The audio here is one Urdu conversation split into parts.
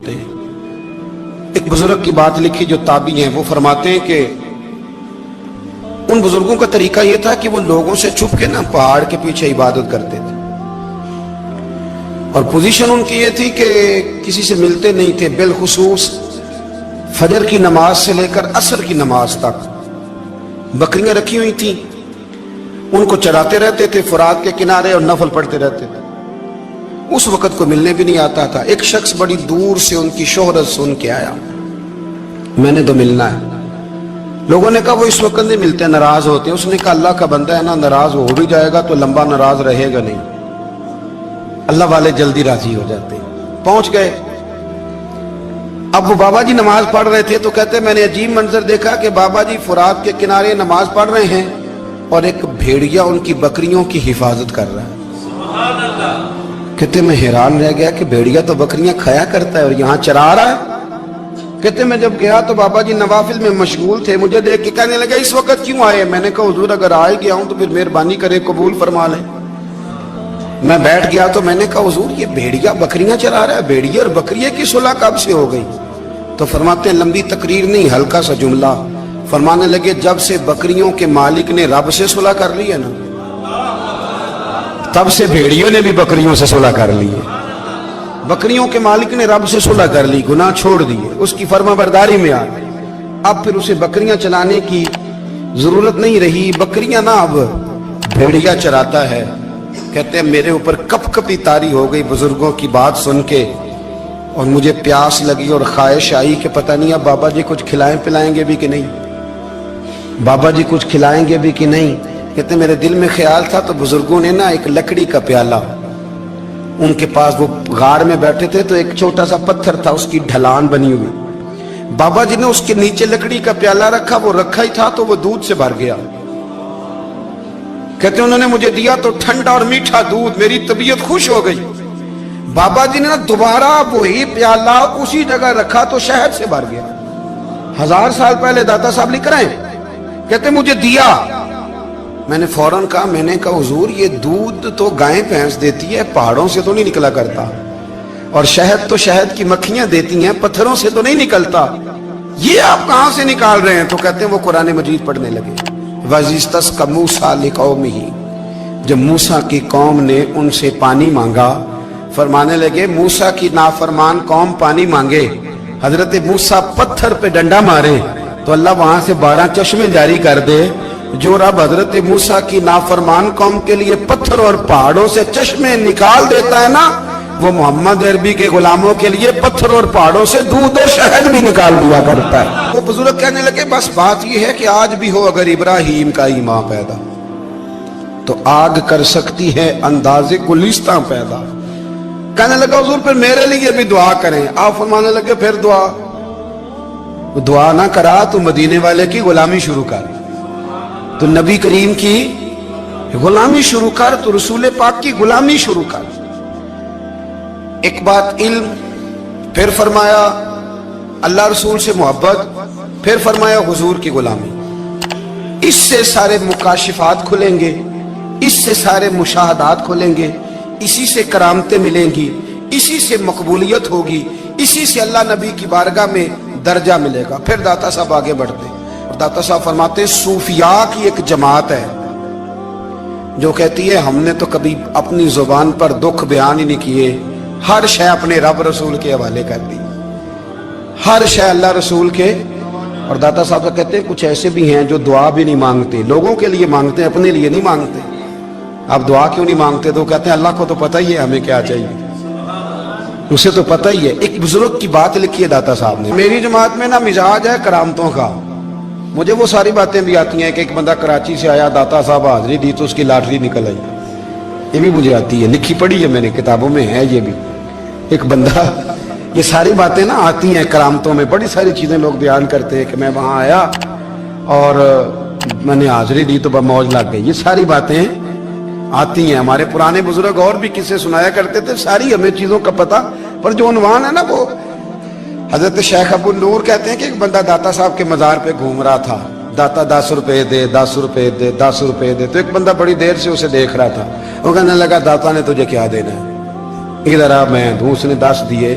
ایک بزرگ کی بات لکھی جو تابعی ہیں، وہ فرماتے ہیں کہ ان بزرگوں کا طریقہ یہ تھا کہ وہ لوگوں سے چھپ کے پہاڑ کے پیچھے عبادت کرتے تھے، اور پوزیشن ان کی یہ تھی کہ کسی سے ملتے نہیں تھے، بالخصوص فجر کی نماز سے لے کر عصر کی نماز تک بکریاں رکھی ہوئی تھیں، ان کو چراتے رہتے تھے فرات کے کنارے اور نفل پڑھتے رہتے تھے۔ اس وقت کو ملنے بھی نہیں آتا تھا۔ ایک شخص بڑی دور سے ان کی شہرت سن کے آیا، میں نے تو ملنا ہے۔ لوگوں نے کہا وہ اس وقت نہیں ملتے، ناراض ہوتے ہیں۔ اس نے کہا اللہ کا بندہ ہے نا، ناراض ہو بھی جائے گا تو لمبا ناراض رہے گا نہیں، اللہ والے جلدی راضی ہو جاتے ہیں۔ پہنچ گئے۔ اب وہ بابا جی نماز پڑھ رہے تھے تو کہتے میں نے عجیب منظر دیکھا کہ بابا جی فرات کے کنارے نماز پڑھ رہے ہیں اور ایک بھیڑیا ان کی بکریوں کی حفاظت کر رہا ہے۔ سبحان اللہ۔ کہتے میں حیران رہ گیا کہ بھیڑیا تو بکریاں کھایا کرتا ہے اور یہاں چرا رہا ہے۔ کہتے میں جب گیا تو بابا جی نوافل میں مشغول تھے، مجھے دیکھ کے کہنے لگا اس وقت کیوں آئے؟ میں نے کہا حضور اگر آئے گیا ہوں تو پھر مہربانی کرے قبول فرما لیں۔ میں بیٹھ گیا تو میں نے کہا حضور یہ بھیڑیا بکریاں چرا رہا ہے، بھیڑیا اور بکریے کی صلح کب سے ہو گئی؟ تو فرماتے ہیں لمبی تقریر نہیں، ہلکا سا جملہ۔ فرمانے لگے جب سے بکریوں کے مالک نے رب سے صلح کر لی ہے نا، تب سے بھیڑیوں نے بھی بکریوں سے صلح کر لی ہے۔ بکریوں کے مالک نے رب سے صلح کر لی، گناہ چھوڑ دیے، اس کی فرما برداری میں آ گئے۔ اب پھر اسے بکریاں چلانے کی ضرورت نہیں رہی، بکریاں نہ اب بھیڑیا چراتا ہے۔ کہتے ہیں میرے اوپر کپ کپی طاری ہو گئی بزرگوں کی بات سن کے، اور مجھے پیاس لگی اور خواہش آئی کہ پتہ نہیں اب بابا جی کچھ کھلائیں پلائیں گے بھی کہ نہیں، بابا جی کچھ کھلائیں گے بھی کہ نہیں۔ کہتے میرے دل میں خیال تھا تو بزرگوں نے ایک لکڑی کا پیالہ، ان کے پاس وہ غار میں بیٹھے تھے تو ایک چھوٹا سا پتھر تھا، اس کی ڈھلان بنی ہوئی، بابا جی نے اس کے نیچے لکڑی کا پیالہ رکھا، وہ رکھا ہی تھا تو وہ دودھ سے بھر گیا۔ کہتے انہوں نے مجھے دیا تو ٹھنڈا اور میٹھا دودھ، میری طبیعت خوش ہو گئی۔ بابا جی نے دوبارہ وہی پیالہ اسی جگہ رکھا تو شہد سے بھر گیا۔ 1000 سال پہلے داتا صاحب لکھ رہے ہیں، کہتے مجھے دیا۔ میں نے فوراً کہا، میں نے کہا حضور یہ دودھ تو گائیں بھینس دیتی ہے، پہاڑوں سے تو نہیں نکلا کرتا، اور شہد تو شہد کی مکھیاں دیتی ہیں، پتھروں سے تو نہیں نکلتا، یہ آپ کہاں سے نکال رہے ہیں؟ تو کہتے ہیں وہ قرآن مجید پڑھنے لگے۔ وَإِذِ اسْتَسْقَى مُوسَىٰ لِقَوْمِهِ، جب موسیٰ کی قوم نے ان سے پانی مانگا، فرمانے لگے موسیٰ کی نافرمان قوم پانی مانگے، حضرت موسیٰ پتھر پہ ڈنڈا مارے تو اللہ وہاں سے 12 چشمے جاری کر دے۔ جو رب حضرت موسیٰ کی نافرمان قوم کے لیے پتھر اور پہاڑوں سے چشمے نکال دیتا ہے نا، وہ محمد عربی کے غلاموں کے لیے پتھر اور پہاڑوں سے دودھ اور شہد بھی نکال دیا کرتا ہے۔ وہ بزرگ کہنے لگے بس بات یہ ہے کہ آج بھی ہو اگر ابراہیم کا ایمان پیدا تو آگ کر سکتی ہے انداز گلستاں پیدا۔ کہنے لگا حضور پھر میرے لیے بھی دعا کریں۔ آپ فرمانے لگے پھر دعا نہ کرا تو مدینے والے کی غلامی شروع کر، تو نبی کریم کی غلامی شروع کر، تو رسول پاک کی غلامی شروع کر۔ ایک بات علم، پھر فرمایا اللہ رسول سے محبت، پھر فرمایا حضور کی غلامی۔ اس سے سارے مکاشفات کھلیں گے، اس سے سارے مشاہدات کھلیں گے، اسی سے کرامتیں ملیں گی، اسی سے مقبولیت ہوگی، اسی سے اللہ نبی کی بارگاہ میں درجہ ملے گا۔ پھر داتا صاحب آگے بڑھتے اور داتا صاحب فرماتے ہیں صوفیاء کی ایک جماعت ہے جو کہتی ہے ہم نے تو کبھی اپنی زبان پر دکھ بیان ہی نہیں کیے، ہر شے اپنے رب رسول کے حوالے کر دی، ہر شے اللہ رسول کے۔ اور داتا صاحب کہتے ہیں کچھ ایسے بھی ہیں جو دعا بھی نہیں مانگتے، لوگوں کے لیے مانگتے ہیں، اپنے لیے نہیں مانگتے۔ آپ دعا کیوں نہیں مانگتے؟ تو کہتے ہیں اللہ کو تو پتہ ہی ہے ہمیں کیا چاہیے، اسے تو پتہ ہی ہے۔ ایک بزرگ کی بات لکھی ہے داتا صاحب نے، میری جماعت میں مزاج ہے کرامتوں کا، مجھے وہ ساری باتیں بھی آتی ہیں کہ ایک بندہ کراچی سے آیا، داتا صاحب حاضری دی تو اس کی لاٹری نکل آئی، یہ بھی مجھے آتی ہے، لکھی پڑھی ہے میں نے، کتابوں میں ہے یہ بھی۔ ایک بندہ، یہ ساری باتیں آتی ہیں کرامتوں میں، بڑی ساری چیزیں لوگ بیان کرتے ہیں کہ میں وہاں آیا اور میں نے حاضری دی تو موج لگ گئی، یہ ساری باتیں آتی ہیں۔ ہمارے پرانے بزرگ اور بھی قصے سنایا کرتے تھے، ساری ہمیں چیزوں کا پتہ، پر جو عنوان ہے نا وہ حضرت شیخ ابو نور کہتے ہیں کہ ایک بندہ داتا صاحب کے مزار پہ گھوم رہا تھا، داتا 10 روپے دے، 10 روپے دے، 10 روپے دے، تو ایک بندہ بڑی دیر سے اسے دیکھ رہا تھا، وہ کہنے لگا داتا نے تجھے کیا دینا ہے، ادھر آ میں دوں۔ اس نے 10 دیے،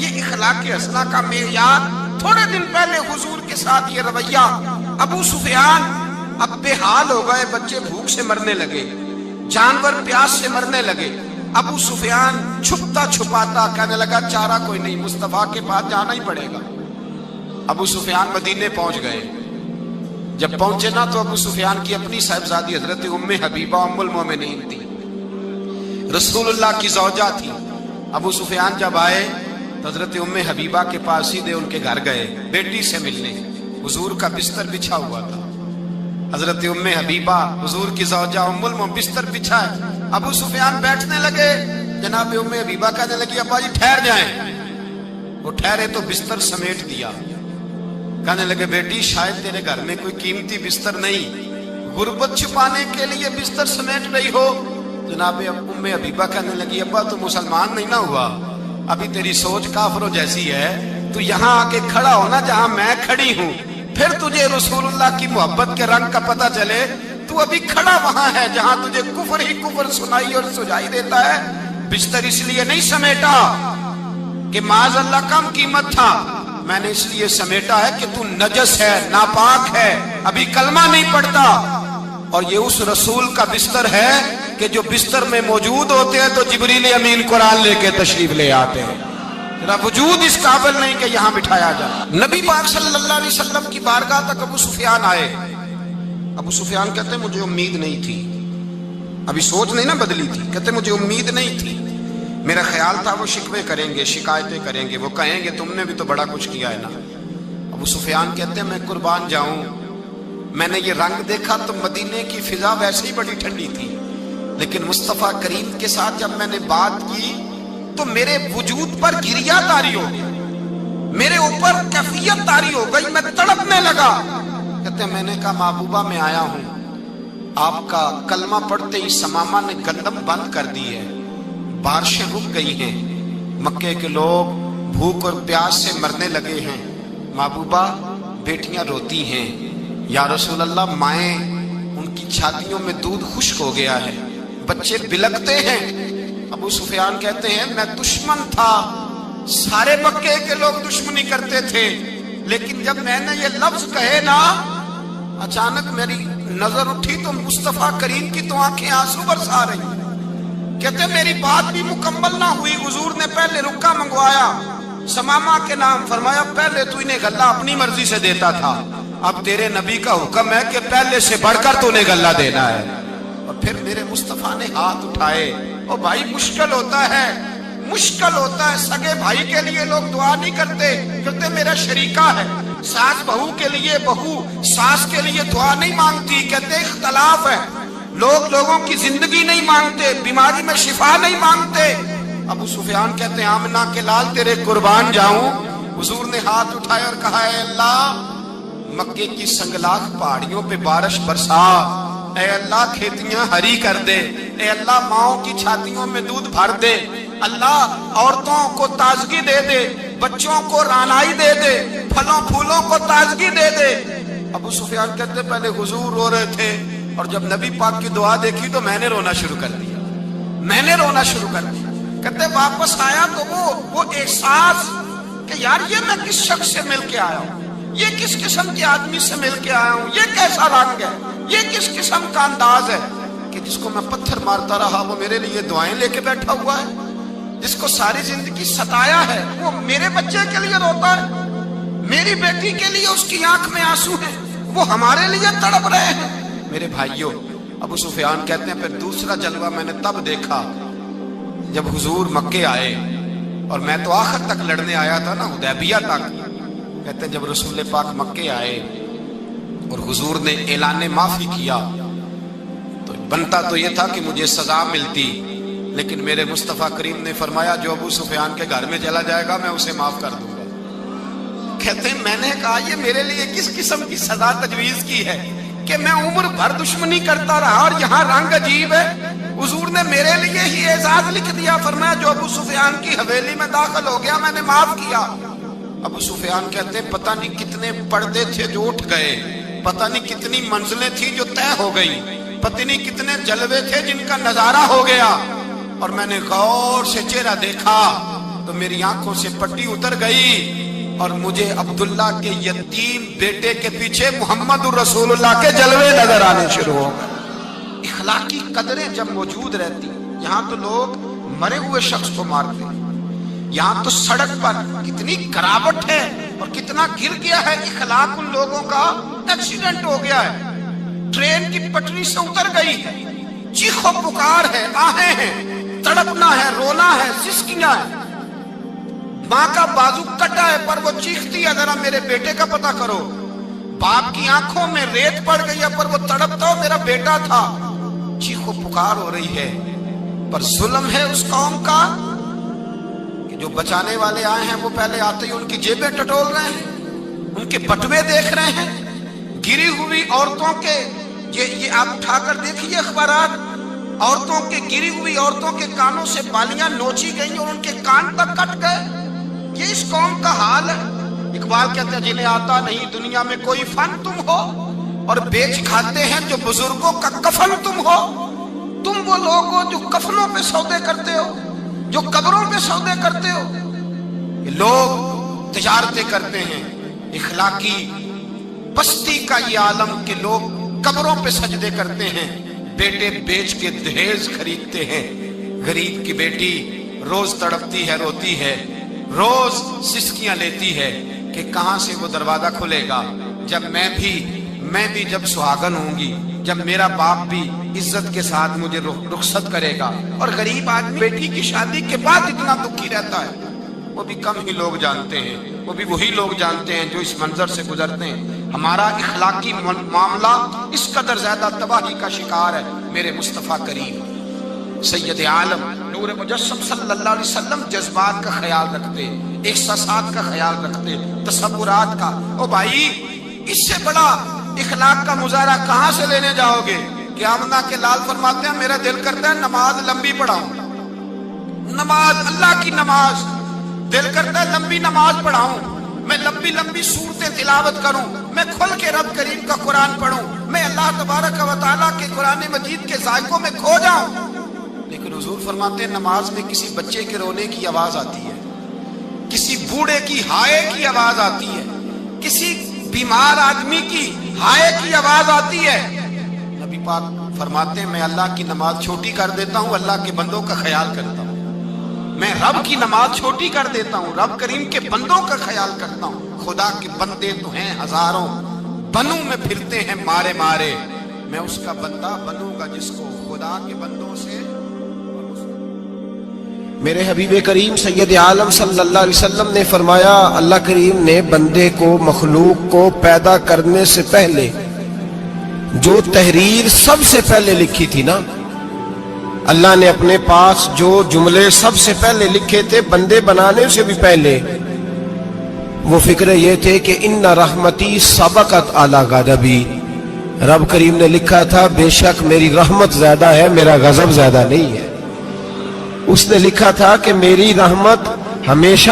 یہ اخلاق حسنہ کا معیار. تھوڑے دن پہلے حضور کے ساتھ یہ رویہ. ابو سفیان اب بے حال ہو گئے, بچے بھوک سے مرنے لگے, جانور پیاس سے مرنے لگے. ابو سفیان چھپتا چھپاتا کہنے لگا چارہ کوئی نہیں, مصطفیٰ کے پاس جانا ہی پڑے گا. ابو سفیان مدینے پہنچ گئے. جب پہنچے نا تو ابو سفیان کی اپنی صاحبزادی حضرت ام حبیبہ ام المومنین تھی, رسول اللہ کی زوجہ تھی. ابو سفیان جب آئے تو حضرت ام حبیبہ کے پاس سیدھے ان کے گھر گئے بیٹی سے ملنے. حضور کا بستر بچھا ہوا تھا. حضرت ام حبیبہ حضور کی زوجہ ام المومنین بستر بچھا ہے. ابو سفیان بیٹھنے لگے, جناب ام حبیبہ کہنے لگی ابا جی ٹھہر جائیں. وہ ٹھہرے تو بستر سمیٹ دیا. کہنے لگے بیٹی شاید تیرے گھر میں کوئی قیمتی بستر نہیں, غربت چھپانے کے لیے بستر سمیٹ رہی ہو. جناب ام حبیبہ کہنے لگی ابا تو مسلمان نہیں نہ ہوا, ابھی تیری سوچ کافروں جیسی ہے. تو یہاں آ کے کھڑا ہونا جہاں میں کھڑی ہوں, پھر تجھے رسول اللہ کی محبت کے رنگ کا پتہ چلے. تو ابھی کھڑا وہاں ہے جہاں تجھے کفر ہی کفر سنائی اور سجائی دیتا ہے. بستر اس لیے نہیں سمیٹا کہ معاذ اللہ کم قیمت تھا, میں نے اس لیے سمیٹا ہے کہ تو نجس ہے, ناپاک ہے, ابھی کلمہ نہیں پڑھتا. اور یہ اس رسول کا بستر ہے کہ جو بستر میں موجود ہوتے ہیں تو جبریل امین قرآن لے کے تشریف لے آتے ہیں. ذرا وجود اس قابل نہیں کہ یہاں بٹھایا جائے. نبی پاک صلی اللہ علیہ وسلم کی بارگاہ تک ابو سفیان آئے. ابو سفیان کہتے ہیں مجھے امید نہیں تھی, ابھی سوچ نہیں نا بدلی تھی. کہتے مجھے امید نہیں تھی, میرا خیال تھا وہ شکوے کریں گے, شکایتیں کریں گے, وہ کہیں گے تم نے بھی تو بڑا کچھ کیا ہے نا. ابو سفیان کہتے ہیں میں قربان جاؤں, میں نے یہ رنگ دیکھا تو مدینے کی فضا ویسے ہی بڑی ٹھنڈی تھی, لیکن مصطفیٰ کریم کے ساتھ جب میں نے بات کی تو میرے وجود پر گریہ طاری ہو گئی, میرے اوپر کیفیت طاری ہو گئی, میں تڑپنے لگا. کہتے ہیں میں نے کہا محبوبہ میں آیا ہوں, آپ کا کلمہ پڑھتے ہی سمامہ نے گندم بند کر دی ہے, بارشیں رک گئی ہیں, مکے کے لوگ بھوک اور پیاس سے مرنے لگے ہیں. محبوبہ بیٹیاں روتی ہیں, یا رسول اللہ مائیں ان کی چھاتیوں میں دودھ خشک ہو گیا ہے, بچے بلکتے ہیں. ابو سفیان کہتے ہیں میں دشمن تھا, سارے مکے کے لوگ دشمنی کرتے تھے, لیکن جب میں نے یہ لفظ کہے نا اچانک میری نظر اٹھی تو مصطفیٰ کریم کی تو آنکھیں آنسو برسا رہی. کہتے میری بات بھی مکمل نہ ہوئی, حضور نے پہلے رکا منگوایا, سمامہ کے نام فرمایا, پہلے تو انہیں غلہ اپنی مرضی سے دیتا تھا, اب تیرے نبی کا حکم ہے کہ پہلے سے بڑھ کر تو انہیں غلہ دینا ہے. اور پھر میرے مصطفیٰ نے ہاتھ اٹھائے. او بھائی مشکل ہوتا ہے, مشکل ہوتا ہے, سگے بھائی کے لیے لوگ دعا نہیں کرتے, کہتے میرا شریکہ ہے. ساس بہو کے لیے بہو ساس کے لیے دعا نہیں مانگتی, کہتے اختلاف ہے, لوگ لوگوں کی زندگی نہیں مانگتے, بیماری میں شفا نہیں مانگتے. ابو سفیان کہتے ہیں آمنہ کے لال تیرے قربان جاؤں. حضور نے ہاتھ اٹھائے اور کہا اے اللہ مکے کی سنگلاخ پہاڑیوں پہ بارش برسا, اے اللہ کھیتیاں ہری کر دے, اے اللہ ماؤں کی چھاتیوں میں دودھ بھر دے, اللہ عورتوں کو تازگی دے دے, بچوں کو رانائی دے دے, پھلوں پھولوں کو تازگی دے دے. ابو سفیان کہتے پہلے حضور رو رہے تھے, اور جب نبی پاک کی دعا دیکھی تو میں نے رونا شروع کر دیا, میں نے رونا شروع کر دیا. کہتے واپس آیا تو وہ احساس کہ یار یہ میں کس شخص سے مل کے آیا ہوں, یہ کس قسم کے آدمی سے مل کے آیا ہوں, یہ کیسا رنگ ہے, یہ کس قسم کا انداز ہے کہ جس کو میں پتھر مارتا رہا وہ میرے لیے دعائیں لے کے بیٹھا ہوا ہے, جس کو ساری زندگی ستایا ہے وہ میرے بچے کے لیے روتا ہے, میری بیٹی کے لیے اس کی آنکھ میں آنسو ہیں, وہ ہمارے لیے تڑپ رہے ہیں. میرے بھائیوں, ابو سفیان کہتے ہیں پھر دوسرا جلوہ میں نے تب دیکھا جب حضور مکے آئے, اور میں تو آخر تک لڑنے آیا تھا نا, حدیبیہ تک. کہتے ہیں جب رسول پاک مکے آئے اور حضور نے اعلان معافی کیا تو بنتا تو یہ تھا کہ مجھے سزا ملتی, لیکن میرے مصطفیٰ کریم نے فرمایا جو ابو سفیان کے گھر میں چلا جائے گا میں اسے معاف کر دوں گا. کہتے ہیں میں نے کہا یہ میرے لیے کس قسم کی سزا تجویز کی ہے کہ میں عمر بھر دشمنی کرتا رہا اور یہاں رنگ عجیب ہے. حضور نے میرے لیے ہی اعزاز لکھ دیا, فرمایا جو ابو سفیان کی حویلی میں داخل ہو گیا میں نے معاف کیا. ابو سفیان کہتے ہیں پتہ نہیں کتنے پردے تھے جو اٹھ گئے, پتہ نہیں کتنی منزلیں تھی جو طے ہو گئی, پتہ نہیں کتنے جلوے تھے جن کا نظارہ ہو گیا. اور میں نے غور سے چہرہ دیکھا تو میری آنکھوں سے پٹی اتر گئی اور مجھے عبداللہ کے یتیم بیٹے کے پیچھے محمد رسول اللہ کے جلوے نظر آنے شروع ہو گئے۔ اخلاقی قدریں جب موجود رہتی، یہاں تو لوگ مرے ہوئے شخص کو مارتے ہیں، یہاں تو سڑک پر کتنی گراوٹ ہے اور کتنا گر گیا ہے اخلاق ان لوگوں کا، ایکسیڈنٹ ہو گیا ہے، ٹرین کی پٹری سے اتر گئی ہے، چیخو پکار ہے، آہیں ہیں، تڑپنا ہے، رونا ہے، سسکیاں ہے، ماں کا بازو کٹا ہے پر وہ چیختی ہے ذرا میرے بیٹے کا پتہ کرو، باپ کی آنکھوں میں ریت پڑ گئی ہے پر وہ تڑپتا ہو میرا بیٹا تھا، چیخو پکار ہو رہی ہے۔ پر ظلم ہے اس قوم کا کہ جو بچانے والے آئے ہیں وہ پہلے آتے ہی ان کی جیبیں ٹٹول رہے ہیں، ان کے بٹوے دیکھ رہے ہیں، گری ہوئی عورتوں کے، یہ آپ اٹھا کر دیکھیے اخبارات، عورتوں کے، گری ہوئی عورتوں کے کانوں سے بالیاں نوچی گئی اور ان کے کان تک کٹ گئے۔ یہ اس قوم کا حال ہے۔ اقبال کہتے ہیں جنہیں آتا نہیں دنیا میں کوئی فن تم ہو اور بیچ کھاتے ہیں جو بزرگوں کا کفن تم ہو۔ تم وہ لوگ ہو جو کفنوں پہ سودے کرتے ہو، جو قبروں پہ سودے کرتے ہو۔ یہ لوگ تجارتیں کرتے ہیں، اخلاقی پستی کا یہ عالم کہ لوگ قبروں پہ سجدے کرتے ہیں، بیٹے بیچ کے دہیز خریدتے ہیں۔ غریب کی بیٹی روز تڑپتی ہے، روتی ہے، روز سسکیاں لیتی ہے کہ کہاں سے وہ دروازہ کھلے گا جب میں بھی جب سہاگن ہوں گی، جب میرا باپ بھی عزت کے ساتھ مجھے رخصت کرے گا۔ اور غریب آدمی بیٹی کی شادی کے بعد اتنا دکھی رہتا ہے، وہ بھی کم ہی لوگ جانتے ہیں، وہ بھی وہی لوگ جانتے ہیں جو اس منظر سے گزرتے ہیں۔ ہمارا اخلاقی معاملہ اس قدر زیادہ تباہی کا شکار ہے۔ میرے مصطفیٰ کریم سید عالم نور مجسم صلی اللہ علیہ وسلم جذبات کا خیال رکھتے، احساسات کا خیال رکھتے، تصورات کا۔ او بھائی، اس سے بڑا اخلاق کا مظاہرہ کہاں سے لینے جاؤ گے؟ کہ آمنہ کے لال فرماتے ہیں میرا دل کرتا ہے نماز لمبی پڑھاؤں، نماز اللہ کی نماز، دل کرتا ہے لمبی نماز پڑھاؤں، میں لمبی لمبی سورتیں تلاوت کروں، میں کھل کے رب کریم کا قرآن پڑھوں، میں اللہ تبارک و تعالیٰ کے قرآن مجید کے ذائقوں میں کھو جاؤں۔ لیکن حضور فرماتے ہیں نماز میں کسی بچے کے رونے کی آواز آتی ہے، کسی بوڑھے کی ہائے کی آواز آتی ہے، کسی بیمار آدمی کی ہائے کی آواز آتی ہے۔ نبی پاک فرماتے ہیں میں اللہ کی نماز چھوٹی کر دیتا ہوں، اللہ کے بندوں کا خیال کرتا ہوں، میں رب کی نماز چھوٹی کر دیتا ہوں، رب کریم کے بندوں کا خیال کرتا ہوں۔ خدا کے بندے تو ہیں ہزاروں، بنوں میں پھرتے ہیں مارے مارے، میں اس کا بندہ بنوں گا جس کو خدا کے بندوں سے۔ میرے حبیب کریم سید عالم صلی اللہ علیہ وسلم نے فرمایا اللہ کریم نے بندے کو، مخلوق کو پیدا کرنے سے پہلے جو تحریر سب سے پہلے لکھی تھی نا، اللہ نے اپنے پاس جو جملے سب سے پہلے لکھے تھے بندے بنانے سے بھی پہلے، وہ فکر یہ تھے کہ ان رحمتی سبقت اعلی غضبی، رب کریم نے لکھا تھا بے شک میری رحمت زیادہ ہے، میرا غضب زیادہ نہیں ہے۔ اس نے لکھا تھا کہ میری رحمت ہمیشہ